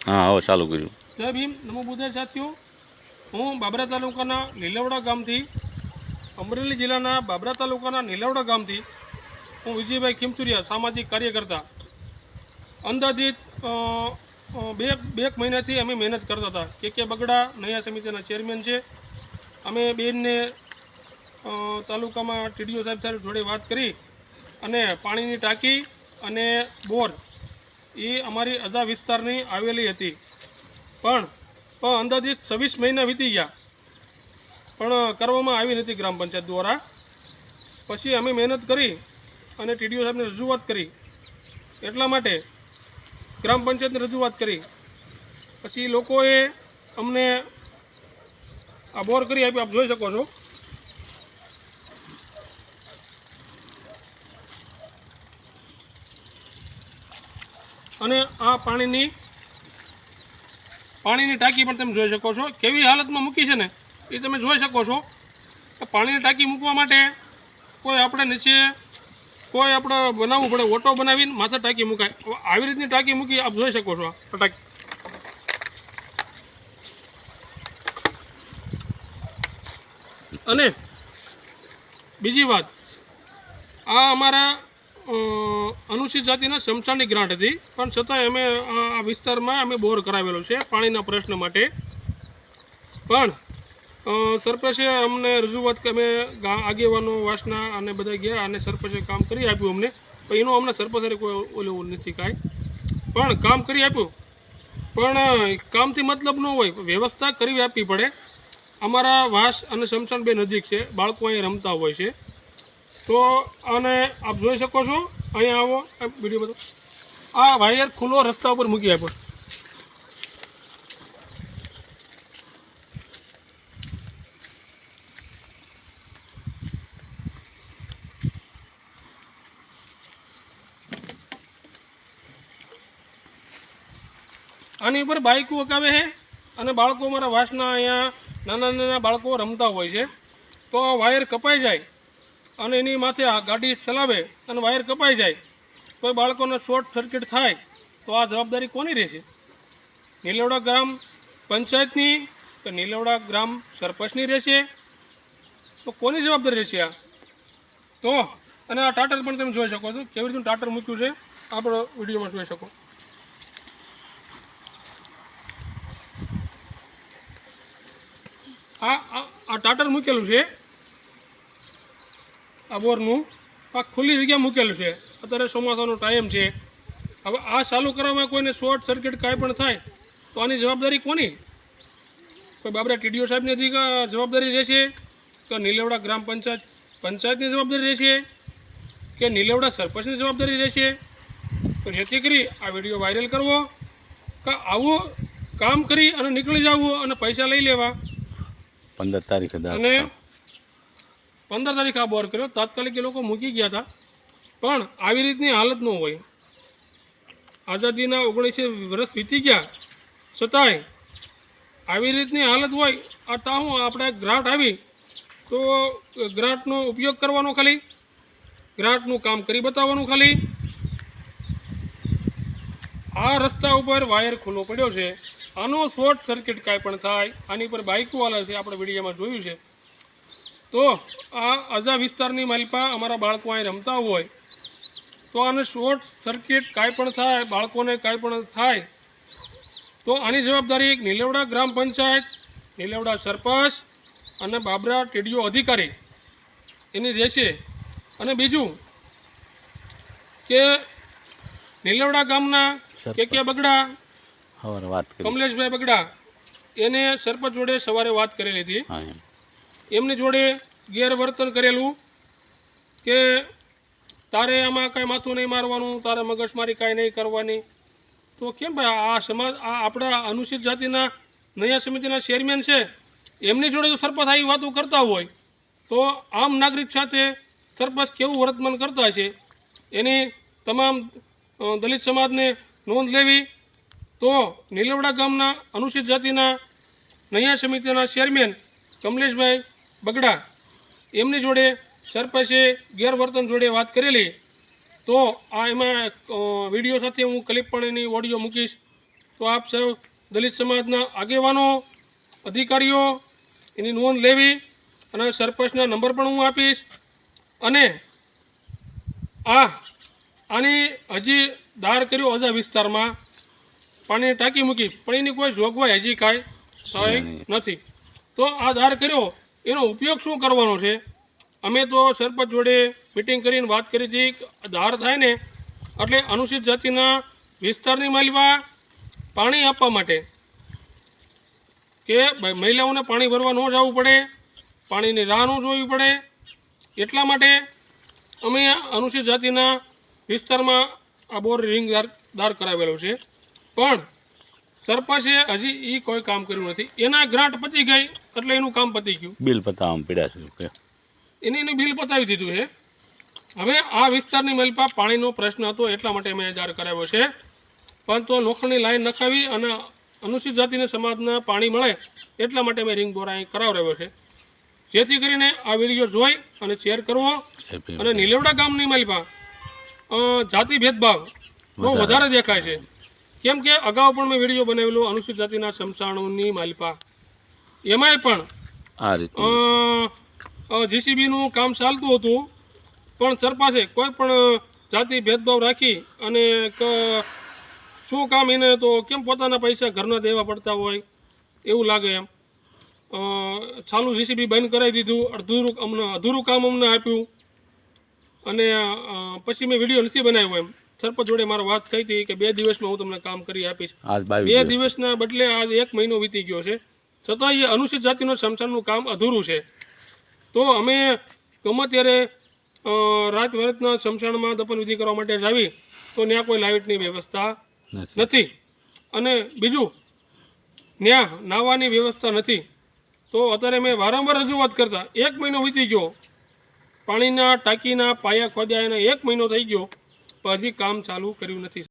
हाँ હવે ચાલુ કર્યું। જય ભીમ, નમો બુદ્ધાય સાથીઓ। હું બાબરા તાલુકાના લીલવડા ગામથી, અમરેલી જિલ્લાના બાબરા તાલુકાના લીલવડા ગામથી હું વિજયભાઈ ખીમચુરિયા, સામાજિક કાર્યકર્તા। અંદાજિત બે મહિનાથી અમે મહેનત કરતા હતા। કે બગડા નયા સમિતિના ચેરમેન છે। અમે બેનને તાલુકામાં ટીડીઓ સાહેબ જોડે વાત કરી અને પાણીની ટાંકી અને બોર એ અમારી અજા વિસ્તારની આવેલી હતી, પણ અંદાજિત 26 મહિના વીતી ગયા પણ કરવામાં આવી નથી ગ્રામ પંચાયત દ્વારા। પછી અમે મહેનત કરી અને ટીડીઓ સાહેબને રજૂઆત કરી, એટલા માટે ગ્રામ પંચાયતને રજૂઆત કરી। પછી લોકોએ અમને આ બોર કરી આપી, આપ જોઈ શકો છો। અને આ પાણીની ટાંકી પણ તમે જોઈ શકો છો, કેવી હાલતમાં મૂકી છે ને એ તમે જોઈ શકો છો। પાણીની ટાંકી મૂકવા માટે કોઈ આપણે નીચે કોઈ આપણે બનાવવું પડે, ઓટો બનાવીને માથે ટાંકી મુકાય। આવી રીતની ટાંકી મૂકી, આપ જોઈ શકો છો આ ટાંકી। અને બીજી વાત, આ અમારા અનુસૂચિત જાતિના શમશાનની ગ્રાન્ટ હતી, પણ છતાંય અમે આ વિસ્તારમાં અમે બોર કરાવેલો છે પાણીના પ્રશ્ન માટે। પણ સરપંચે અમને રજૂઆત કે અમે આગેવાનો વાસના અને બધા ગયા અને સરપંચે કામ કરી આપ્યું અમને, પણ એનો અમને સરપંચે કોઈ ઓલું નથી કાંઈ, પણ કામ કરી આપ્યું। પણ કામથી મતલબ ન હોય, વ્યવસ્થા કરી આપવી પડે। અમારા વાસ અને શમશાન બે નજીક છે, બાળકો અહીં રમતા હોય છે। તો આને આપ જોઈ શકો છો, અહીંયા આવો, વિડીયો બધો આ વાયર ખુલ્લો રસ્તા ઉપર મૂકી આપ્યો। આની ઉપર બાઇકો હકાવે છે અને બાળકો મારા વાસના અહીંયા નાના નાના બાળકો રમતા હોય છે। તો આ વાયર કપાઈ જાય અને એની માથે આ ગાડી ચલાવે અને વાયર કપાઈ જાય, કોઈ બાળકોને શોર્ટ સર્કિટ થાય તો આ જવાબદારી કોની રહેશે? લીલવડા ગ્રામ પંચાયતની કે લીલવડા ગ્રામ સરપંચની રહેશે? તો કોની જવાબદારી રહેશે આ? તો અને આ ટાટર પણ તમે જોઈ શકો છો, કેવી રીતે ટાટર મૂક્યું છે આપણો વિડીયોમાં જોઈ શકો। આ ટાટર મૂકેલું છે, આ બોરનું આ ખુલ્લી જગ્યા મૂકેલું છે। અત્યારે ચોમાસાનો ટાઈમ છે, હવે આ ચાલુ કરવામાં કોઈને શોર્ટ સર્કિટ કાંઈ પણ થાય તો આની જવાબદારી કોની? કોઈ બાબરા ટીડીઓ સાહેબની જવાબદારી રહેશે કે લીલવડા ગ્રામ પંચાયતની જવાબદારી રહેશે કે લીલવડા સરપંચની જવાબદારી રહેશે? તો જેથી કરી આ વિડીયો વાયરલ કરવો કે આવું કામ કરી અને નીકળી જવું અને પૈસા લઈ લેવા। 15 તારીખે અને 15 તારીખે આ બોર કર્યો, તાત્કાલિક એ લોકો મૂકી ગયા હતા, પણ આવી રીતની હાલત ન હોય। આઝાદીના 19 વર્ષ વીતી ગયા છતાંય આવી રીતની હાલત હોય। આ તાહું આપણે ગ્રાન્ટ આવી તો ગ્રાન્ટનો ઉપયોગ કરવાનો, ખાલી ગ્રાન્ટનું કામ કરી બતાવવાનું ખાલી। આ રસ્તા ઉપર વાયર ખુલ્લો પડ્યો છે, આનો શોર્ટ સર્કિટ કાંઈ પણ થાય, આની પર બાઇકો વાળા છે, આપણે વિડીયોમાં જોયું છે। તો આ અજા વિસ્તારની માલિપા અમારા બાળકો અહીં રમતા હોય તો આને શોર્ટ સર્કિટ કાંઈ પણ થાય, બાળકોને કાંઈ પણ થાય તો આની જવાબદારી લીલવડા ગ્રામ પંચાયત, લીલવડા સરપંચ અને બાબરા ટીડીઓ અધિકારી એની રહેશે। અને બીજું કે લીલવડા ગામના કે બગડા કમલેશભાઈ બગડા, એને સરપંચ જોડે સવારે વાત કરેલી હતી। એમની જોડે ગેરવર્તન કરેલું કે તારે આમાં કાંઈ માથું નહીં મારવાનું, તારે મગજમારી કાંઈ નહીં કરવાની। તો કેમ ભાઈ, આ સમાજ આ આપણા અનુસૂચિત જાતિના નયા સમિતિના ચેરમેન છે, એમની જોડે જો સરપંચ આવી વાતો કરતા હોય તો આમ નાગરિક સાથે સરપંચ કેવું વર્તમાન કરતા છે એની તમામ દલિત સમાજને નોંધ લેવી। તો લીલવડા ગામના અનુસૂચિત જાતિના નયા સમિતિના ચેરમેન કમલેશભાઈ બગડા, એમની જોડે સરપંચે ગેરવર્તન જોડે વાત કરેલી। તો આ એમાં વિડીયો સાથે હું ક્લિપ પણ એની ઓડિયો મૂકીશ, તો તો આપ સૌ દલિત સમાજના આગેવાનો અધિકારીઓ એની નોંધ લેવી અને સરપંચના નંબર પણ હું આપીશ. અને આની હજી દાર કર્યો અજા વિસ્તારમાં પાણીની ટાંકી મૂકી પણ એની કોઈ જોગવાઈ હજી કાંઈ થઈ નથી. તો આ દાર કર્યો એનો ઉપયોગ શું કરવાનો છે? અમે તો સરપંચ જોડે મિટિંગ કરીને વાત કરી હતી દાર થાય ને એટલે અનુસૂચિત જાતિના વિસ્તારની માલવા પાણી આપવા માટે કે મહિલાઓને પાણી ભરવા ન જવું પડે, પાણીની રાહ ન જોવી પડે, એટલા માટે અમે અનુસૂચિત જાતિના વિસ્તારમાં આ બોર રિંગ દાર કરાવેલો છે. પણ સરપંચે હજી એ કોઈ કામ કર્યું નથી. એના ગ્રાન્ટ પતી ગઈ એટલે એનું કામ પતી ગયું, બિલ પતાવવામાં પીડ્યા છે. એનું બિલ પતાવી દીધું છે. હવે આ વિસ્તારની મલપા પાણીનો પ્રશ્ન હતો એટલા માટે મેં દાર કરાવ્યો છે. પણ તો લોખંડની લાઈન નખાવી અને અનુસૂચિત જાતિના સમાજના પાણી મળે એટલા માટે મેં રિંગ બોર અહીં કરાવરાવ્યો છે. જેથી કરીને આ વિડીયો જોઈ અને શેર કરવો. અને નીલેવડા ગામની મલપા જાતિ ભેદભાવ બહુ વધારે દેખાય છે. કેમ કે અગાઉ પણ મેં વિડીયો બનાવેલો અનુસૂચિત જાતિના સમસાણોની માલિપા, એમાંય પણ આ રીતે જીસીબીનું કામ ચાલતું હતું પણ સરપંચે કોઈ પણ જાતિ ભેદભાવ રાખી અને શું કામ એને તો કેમ પોતાના પૈસા ઘરના દેવા પડતા હોય એવું લાગે એમ ચાલુ જીસીબી બંધ કરાવી દીધું, અધૂરું કામ અમને આપ્યું અને પછી મેં વિડીયો નથી બનાવ્યો. એમ સરપંચ જોડે મારો વાત થઈ હતી કે 2 દિવસમાં હું તમને કામ કરી આપીશ. 2 દિવસના બદલે આજ 1 મહિનો વીતી ગયો છે, છતાં એ અનુસૂચિત જાતિનું સમસાણનું કામ અધૂરું છે. તો અમે ગમે ત્યારે રાત વરતના સમસાણમાં દફન વિધિ કરવા માટે જાવી તો ત્યાં કોઈ લાઇટની વ્યવસ્થા નથી અને બીજું ત્યાં નાહવાની વ્યવસ્થા નથી. તો અત્યારે મેં વારંવાર રજૂઆત કરતા 1 મહિનો વીતી ગયો, પાણીના ટાંકીના પાયા ખોદ્યા એને 1 મહિનો થઈ ગયો પણ હજી કામ ચાલુ કર્યું નથી.